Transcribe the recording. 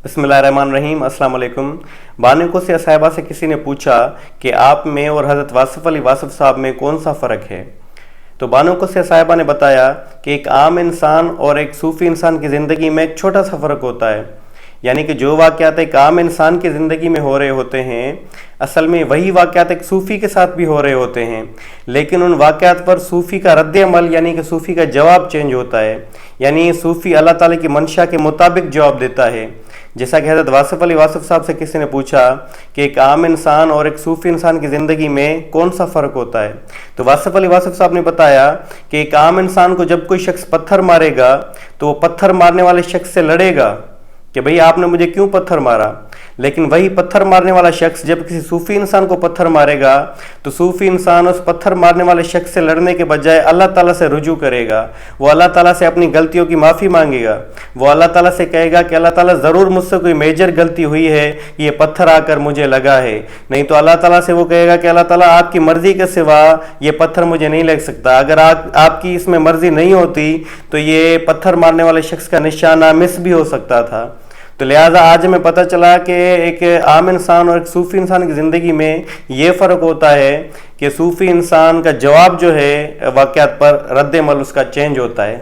बिस्मिल्लाहिर्रहमानिर्रहीम। अस्सलाम वालेकुम। बानिको से साहिबा से किसी ने पूछा कि आप में और हज़रत वासिफ़ अली वासिफ़ साहब में कौन सा फ़र्क है। तो बानिको से साहिबा ने बताया कि एक आम इंसान और एक सूफ़ी इंसान की ज़िंदगी में एक छोटा सा फ़र्क होता है। यानी कि जो वाक़यात एक आम इंसान की ज़िंदगी में हो रहे होते हैं, असल में वही वाक़यात एक सूफ़ी के साथ भी हो रहे होते हैं, लेकिन उन वाक़यात पर सूफ़ी का रद्द अमल यानी कि सूफ़ी का जवाब चेंज होता है। यानी सूफ़ी अल्लाह ताला की मंशा के मुताबिक जवाब देता है। जैसा कि हज़रत वासिफ़ अली वासिफ़ साहब से किसी ने पूछा कि एक आम इंसान और एक सूफ़ी इंसान की ज़िंदगी में कौन सा फ़र्क होता है, तो वासिफ़ अली वासिफ़ साहब ने बताया कि एक आम इंसान को जब कोई शख्स पत्थर मारेगा तो वो पत्थर मारने वाले शख्स से लड़ेगा कि भाई आपने मुझे क्यों पत्थर मारा। लेकिन वही पत्थर मारने वाला शख्स जब किसी सूफ़ी इंसान को पत्थर मारेगा तो सूफ़ी इंसान उस पत्थर मारने वाले शख्स से लड़ने के बजाय अल्लाह ताला से रुजू करेगा। वो अल्लाह ताला से अपनी गलतियों की माफ़ी मांगेगा। वो अल्लाह ताला से कहेगा कि अल्लाह ताला ज़रूर मुझसे कोई मेजर गलती हुई है, ये पत्थर आकर मुझे लगा है। नहीं तो अल्लाह ताला से वो कहेगा कि अल्लाह ताला आपकी मर्ज़ी के सिवा ये पत्थर मुझे नहीं लग सकता। अगर आपकी इसमें मर्ज़ी नहीं होती तो ये पत्थर मारने वाले शख्स का निशाना मिस भी हो सकता था। तो लिहाजा आज हमें पता चला कि एक आम इंसान और एक सूफ़ी इंसान की ज़िंदगी में ये फ़र्क होता है कि सूफ़ी इंसान का जवाब जो है वाक़यात पर रद्द अमल उसका चेंज होता है।